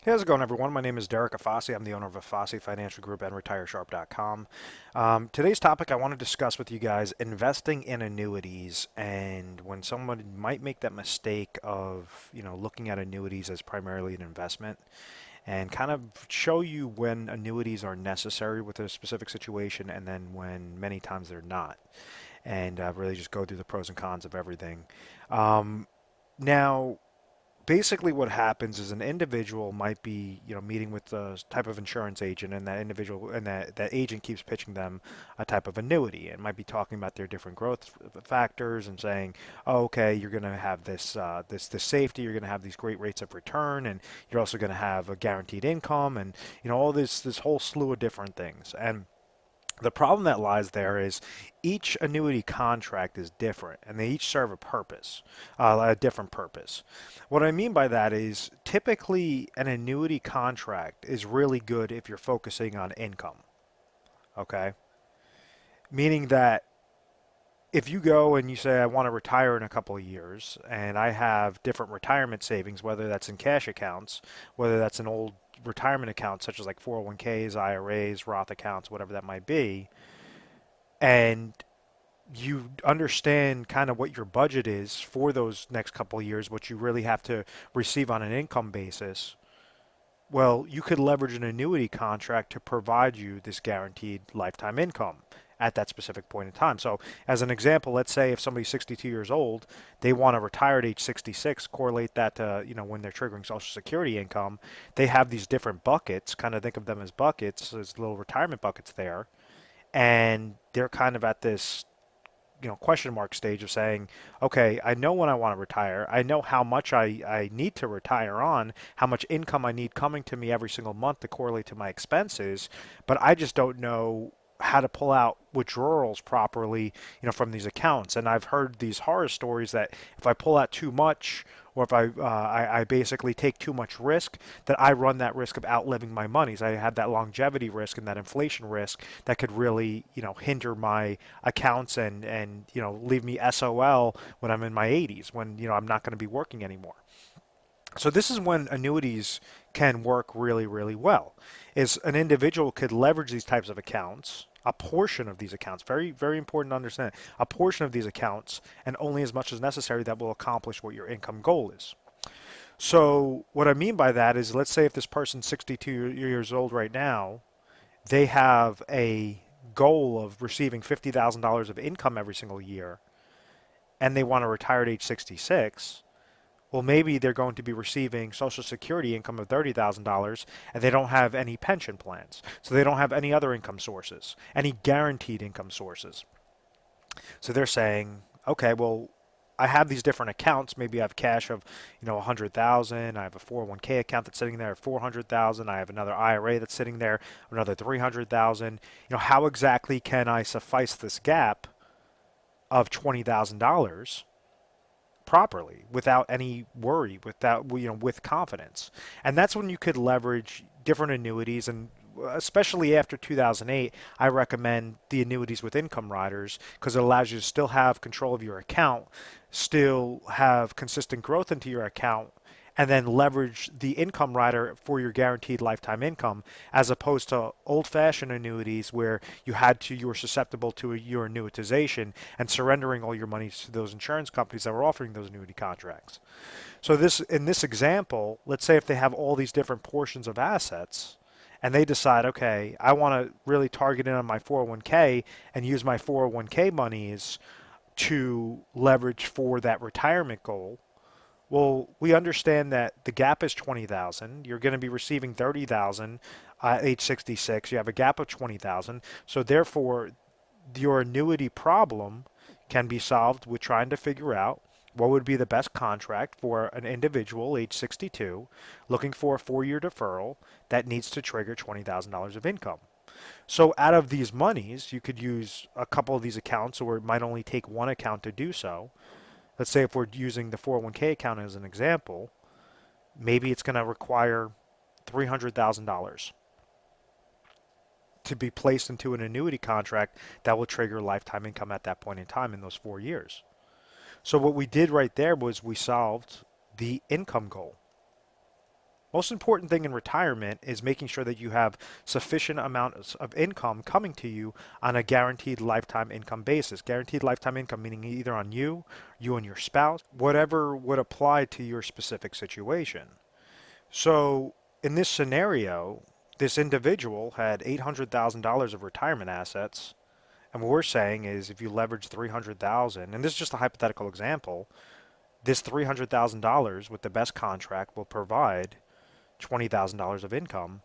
Hey, how's it going, everyone? My name is Derek Afasi. I'm the owner of Afasi Financial Group and RetireSharp.com. Today's topic I want to discuss with you guys investing in annuities, and when someone might make that mistake of looking at annuities as primarily an investment, and kind of show you when annuities are necessary with a specific situation, and then when many times they're not, and really just go through the pros and cons of everything. Um, Now, basically what happens is an individual might be meeting with a type of insurance agent, and that individual and that agent keeps pitching them a type of annuity and might be talking about their different growth factors and saying, oh, okay, you're going to have this safety, you're going to have these great rates of return, and you're also going to have a guaranteed income, and all this whole slew of different things. And the problem that lies there is each annuity contract is different, and they each serve a purpose, a different purpose. What I mean by that is typically an annuity contract is really good if you're focusing on income, okay? Meaning that if you go and you say, I want to retire in a couple of years, and I have different retirement savings, whether that's in cash accounts, whether that's in old retirement accounts, such as like 401ks, IRAs, Roth accounts, whatever that might be, and you understand kind of what your budget is for those next couple of years, what you really have to receive on an income basis, well, you could leverage an annuity contract to provide you this guaranteed lifetime income at that specific point in time. So, as an example, let's say if somebody's 62 years old, they want to retire at age 66, correlate that to, when they're triggering Social Security income, they have these different buckets, kind of think of them as buckets, as little retirement buckets there, and they're kind of at this question mark stage of saying, okay, I know when I want to retire. I know how much I need to retire on, how much income I need coming to me every single month to correlate to my expenses, but I just don't know how to pull out withdrawals properly, from these accounts. And I've heard these horror stories that if I pull out too much, or if I basically take too much risk, that I run that risk of outliving my monies. I have that longevity risk and that inflation risk that could really, hinder my accounts and leave me SOL when I'm in my 80s, when, I'm not going to be working anymore. So this is when annuities can work really, really well. Is an individual could leverage these types of accounts, a portion of these accounts, very, very important to understand, a portion of these accounts, and only as much as necessary that will accomplish what your income goal is. So what I mean by that is, let's say if this person's 62 years old right now, they have a goal of receiving $50,000 of income every single year, and they want to retire at age 66. Well, maybe they're going to be receiving Social Security income of $30,000 and they don't have any pension plans. So they don't have any other income sources, any guaranteed income sources. So they're saying, okay, well, I have these different accounts. Maybe I have cash of, 100,000. I have a 401k account that's sitting there at 400,000. I have another IRA that's sitting there, another 300,000. How exactly can I suffice this gap of $20,000 properly without any worry, without with confidence? And that's when you could leverage different annuities, and especially after 2008, I recommend the annuities with income riders because it allows you to still have control of your account, still have consistent growth into your account, and then leverage the income rider for your guaranteed lifetime income, as opposed to old-fashioned annuities where you were susceptible to your annuitization and surrendering all your money to those insurance companies that were offering those annuity contracts. So in this example, let's say if they have all these different portions of assets, and they decide, okay, I want to really target in on my 401k and use my 401k monies to leverage for that retirement goal. Well, we understand that the gap is 20,000. You're going to be receiving 30,000 at age 66. You have a gap of 20,000. So therefore, your annuity problem can be solved with trying to figure out what would be the best contract for an individual age 62 looking for a 4-year deferral that needs to trigger $20,000 of income. So out of these monies, you could use a couple of these accounts, or it might only take one account to do so. Let's say if we're using the 401k account as an example, maybe it's going to require $300,000 to be placed into an annuity contract that will trigger lifetime income at that point in time in those 4 years. So what we did right there was we solved the income goal. Most important thing in retirement is making sure that you have sufficient amounts of income coming to you on a guaranteed lifetime income basis. Guaranteed lifetime income meaning either on you, you and your spouse, whatever would apply to your specific situation. So in this scenario, this individual had $800,000 of retirement assets. And what we're saying is if you leverage 300,000, and this is just a hypothetical example, this $300,000 with the best contract will provide $20,000 of income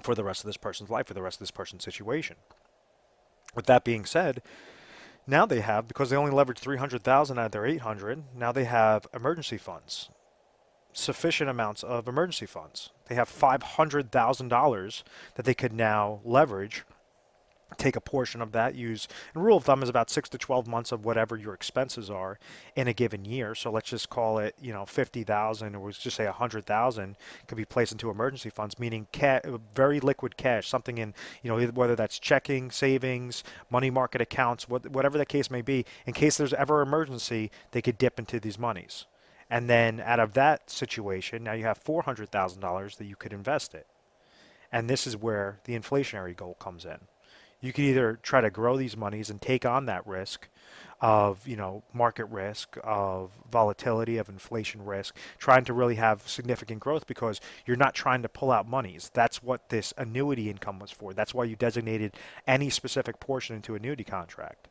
for the rest of this person's life, for the rest of this person's situation. With that being said, now they have, because they only leveraged 300,000 out of their 800, now they have emergency funds, sufficient amounts of emergency funds. They have $500,000 that they could now leverage, take a portion of that, use, and rule of thumb is about 6 to 12 months of whatever your expenses are in a given year. So let's just call it, 50,000, or let's just say 100,000 could be placed into emergency funds, meaning very liquid cash, something in, whether that's checking, savings, money market accounts, whatever the case may be. In case there's ever an emergency, they could dip into these monies. And then out of that situation, now you have $400,000 that you could invest it. And this is where the inflationary goal comes in. You can either try to grow these monies and take on that risk of, market risk, of volatility, of inflation risk, trying to really have significant growth because you're not trying to pull out monies. That's what this annuity income was for. That's why you designated any specific portion into annuity contract.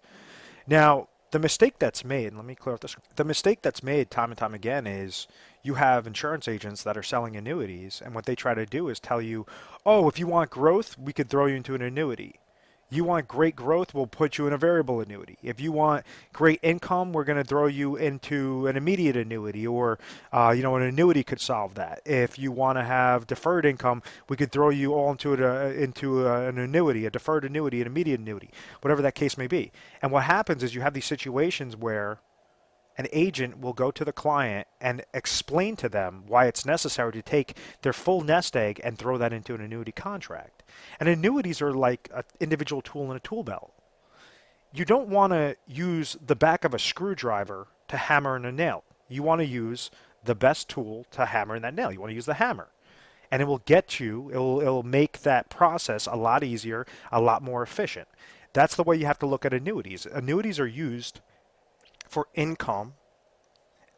Now, the mistake that's made, let me clear up this. The mistake that's made time and time again is you have insurance agents that are selling annuities, and what they try to do is tell you, oh, if you want growth, we could throw you into an annuity. You want great growth, we'll put you in a variable annuity. If you want great income, we're going to throw you into an immediate annuity, or an annuity could solve that. If you want to have deferred income, we could throw you all into an annuity, a deferred annuity, an immediate annuity, whatever that case may be. And what happens is you have these situations where an agent will go to the client and explain to them why it's necessary to take their full nest egg and throw that into an annuity contract. And annuities are like an individual tool in a tool belt. You don't want to use the back of a screwdriver to hammer in a nail. You want to use the best tool to hammer in that nail. You want to use the hammer. And it will it'll make that process a lot easier, a lot more efficient. That's the way you have to look at annuities. Annuities are used for income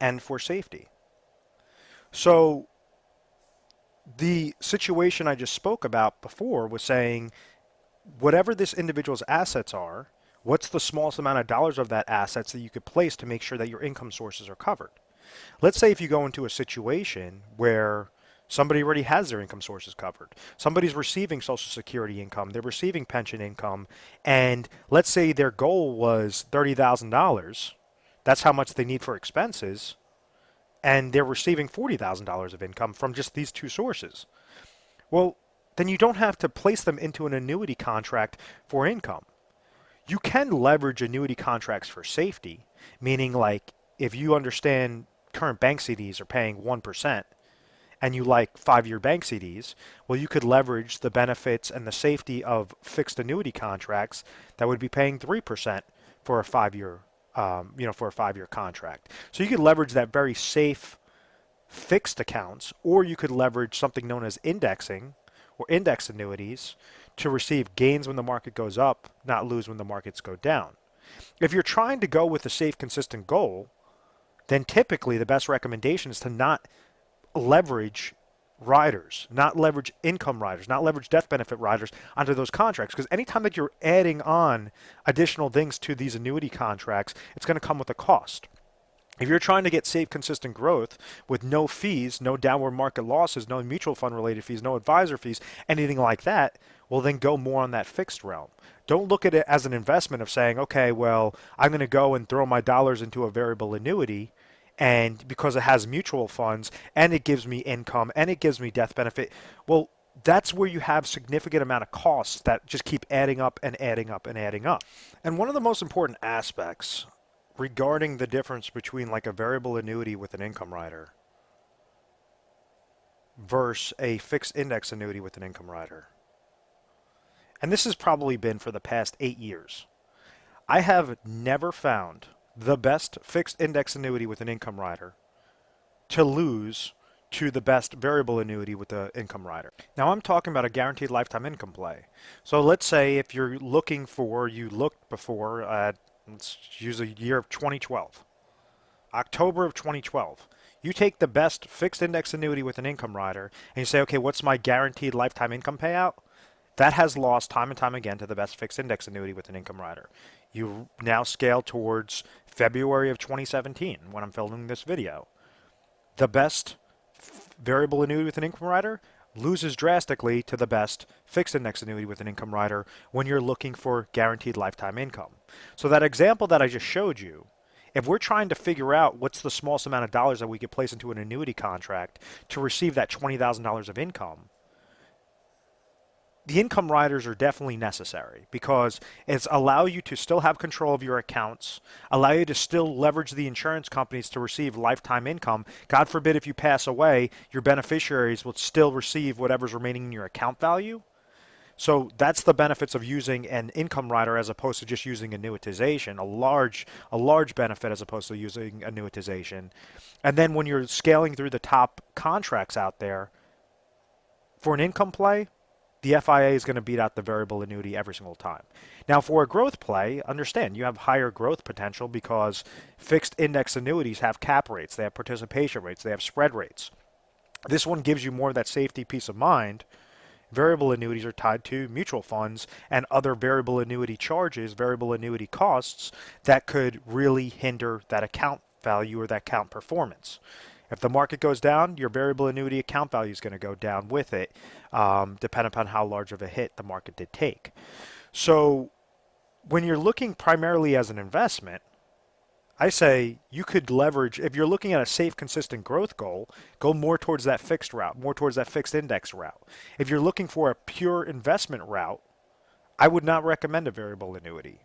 and for safety. So the situation I just spoke about before was saying whatever this individual's assets are, what's the smallest amount of dollars of that assets that you could place to make sure that your income sources are covered? Let's say if you go into a situation where somebody already has their income sources covered. Somebody's receiving Social Security income, they're receiving pension income, and let's say their goal was $30,000. That's how much they need for expenses, and they're receiving $40,000 of income from just these two sources. Well, then you don't have to place them into an annuity contract for income. You can leverage annuity contracts for safety, meaning like if you understand current bank CDs are paying 1% and you like 5-year bank CDs, well, you could leverage the benefits and the safety of fixed annuity contracts that would be paying 3% for a 5-year for a 5-year contract. So you could leverage that very safe fixed accounts, or you could leverage something known as indexing or index annuities to receive gains when the market goes up, not lose when the markets go down. If you're trying to go with a safe, consistent goal, then typically the best recommendation is to not leverage riders, not leverage income riders, not leverage death benefit riders onto those contracts. Because anytime that you're adding on additional things to these annuity contracts, it's going to come with a cost. If you're trying to get safe, consistent growth with no fees, no downward market losses, no mutual fund related fees, no advisor fees, anything like that, well, then go more on that fixed realm. Don't look at it as an investment of saying, okay, well, I'm going to go and throw my dollars into a variable annuity, and because it has mutual funds and it gives me income and it gives me death benefit, well, that's where you have significant amount of costs that just keep adding up and adding up and adding up. And one of the most important aspects regarding the difference between like a variable annuity with an income rider versus a fixed index annuity with an income rider, and this has probably been for the past 8 years, I have never found the best fixed index annuity with an income rider to lose to the best variable annuity with the income rider. Now I'm talking about a guaranteed lifetime income play. So let's say if you're looking for, you looked before at, let's use a year of 2012, October of 2012. You take the best fixed index annuity with an income rider and you say, okay, what's my guaranteed lifetime income payout? That has lost time and time again to the best fixed index annuity with an income rider. You now scale towards February of 2017 when I'm filming this video. The best variable annuity with an income rider loses drastically to the best fixed index annuity with an income rider when you're looking for guaranteed lifetime income. So that example that I just showed you, if we're trying to figure out what's the smallest amount of dollars that we could place into an annuity contract to receive that $20,000 of income, the income riders are definitely necessary because it's allow you to still have control of your accounts, allow you to still leverage the insurance companies to receive lifetime income. God forbid if you pass away, your beneficiaries will still receive whatever's remaining in your account value. So that's the benefits of using an income rider as opposed to just using annuitization, a large benefit as opposed to using annuitization. And then when you're scaling through the top contracts out there, for an income play, the FIA is going to beat out the variable annuity every single time. Now, for a growth play, understand you have higher growth potential because fixed index annuities have cap rates, they have participation rates, they have spread rates. This one gives you more of that safety, peace of mind. Variable annuities are tied to mutual funds and other variable annuity charges, variable annuity costs that could really hinder that account value or that account performance. If the market goes down, your variable annuity account value is going to go down with it, depending upon how large of a hit the market did take. So when you're looking primarily as an investment, I say you could leverage, if you're looking at a safe, consistent growth goal, go more towards that fixed route, more towards that fixed index route. If you're looking for a pure investment route, I would not recommend a variable annuity.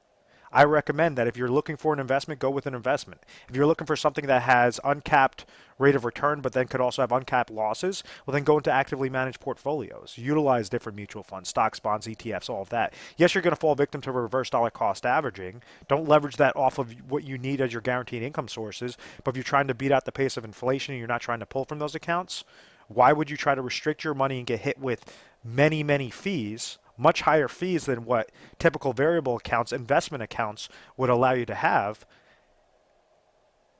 I recommend that if you're looking for an investment, go with an investment. If you're looking for something that has uncapped rate of return, but then could also have uncapped losses, well, then go into actively managed portfolios. Utilize different mutual funds, stocks, bonds, ETFs, all of that. Yes, you're going to fall victim to reverse dollar cost averaging. Don't leverage that off of what you need as your guaranteed income sources. But if you're trying to beat out the pace of inflation and you're not trying to pull from those accounts, why would you try to restrict your money and get hit with many, many fees, much higher fees than what typical variable accounts, investment accounts would allow you to have,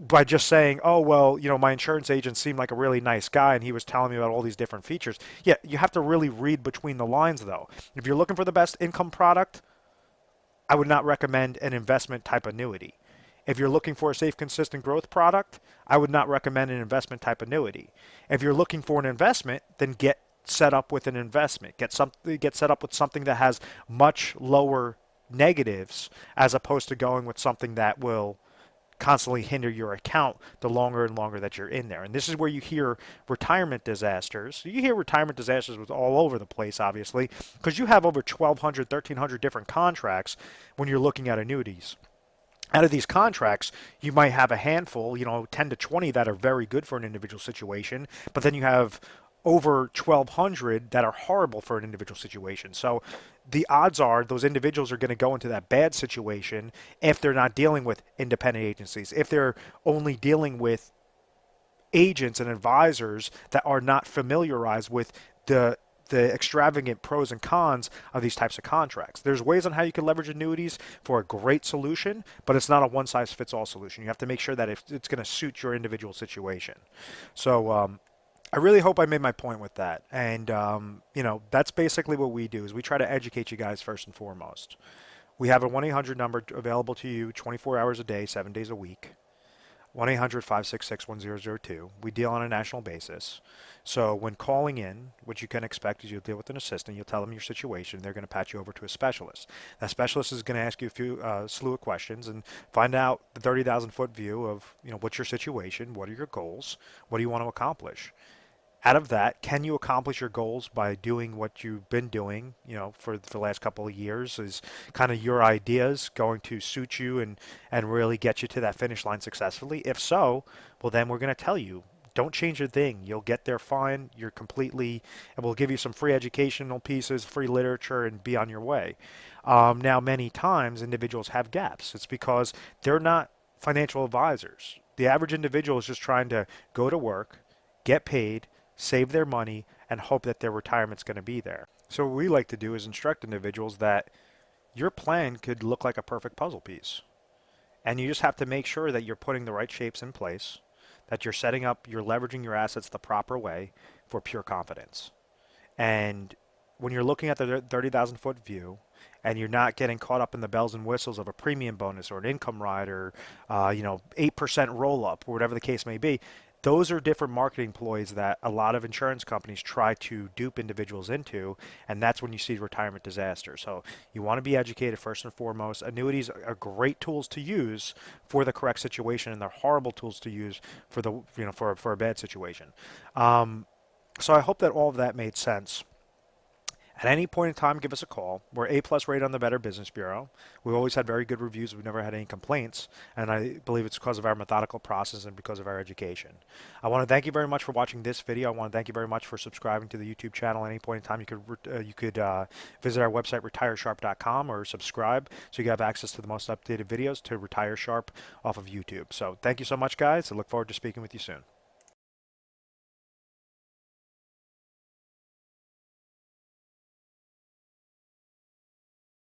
by just saying, oh, well, my insurance agent seemed like a really nice guy and he was telling me about all these different features. Yeah, you have to really read between the lines, though. If you're looking for the best income product, I would not recommend an investment type annuity. If you're looking for a safe, consistent growth product, I would not recommend an investment type annuity. If you're looking for an investment, then get set up with an investment. Get set up with something that has much lower negatives as opposed to going with something that will constantly hinder your account the longer and longer that you're in there. And this is where you hear retirement disasters. You hear retirement disasters with all over the place, obviously, because you have over 1,200, 1,300 different contracts when you're looking at annuities. Out of these contracts, you might have a handful, 10 to 20 that are very good for an individual situation, but then you have over 1,200 that are horrible for an individual situation. So the odds are those individuals are going to go into that bad situation if they're not dealing with independent agencies, if they're only dealing with agents and advisors that are not familiarized with the extravagant pros and cons of these types of contracts. There's ways on how you can leverage annuities for a great solution, but it's not a one-size-fits-all solution. You have to make sure that it's going to suit your individual situation. So I really hope I made my point with that. And, that's basically what we do is we try to educate you guys first and foremost. We have a 1-800 number available to you 24 hours a day, 7 days a week. 1-800-566-1002. We deal on a national basis. So when calling in, what you can expect is you'll deal with an assistant. You'll tell them your situation. They're going to patch you over to a specialist. That specialist is going to ask you a slew of questions and find out the 30,000-foot view of, what's your situation, what are your goals, what do you want to accomplish. Out of that, can you accomplish your goals by doing what you've been doing, for the last couple of years? Is kind of your ideas going to suit you and really get you to that finish line successfully? If so, well, then we're going to tell you, don't change a thing. You'll get there fine. You're completely, and we'll give you some free educational pieces, free literature, and be on your way. Now, many times individuals have gaps. It's because they're not financial advisors. The average individual is just trying to go to work, get paid, save their money, and hope that their retirement's going to be there. So what we like to do is instruct individuals that your plan could look like a perfect puzzle piece. And you just have to make sure that you're putting the right shapes in place, that you're leveraging your assets the proper way for pure confidence. And when you're looking at the 30,000 foot view and you're not getting caught up in the bells and whistles of a premium bonus or an income rider, 8% roll up or whatever the case may be, those are different marketing ploys that a lot of insurance companies try to dupe individuals into, and that's when you see retirement disaster. So you want to be educated first and foremost. Annuities are great tools to use for the correct situation, and they're horrible tools to use for for a bad situation. So I hope that all of that made sense. At any point in time, give us a call. We're A+ rated on the Better Business Bureau. We've always had very good reviews. We've never had any complaints, and I believe it's because of our methodical process and because of our education. I want to thank you very much for watching this video. I want to thank you very much for subscribing to the YouTube channel. At any point in time, you could visit our website, retiresharp.com, or subscribe so you have access to the most updated videos to Retire Sharp off of YouTube. So thank you so much, guys. I look forward to speaking with you soon.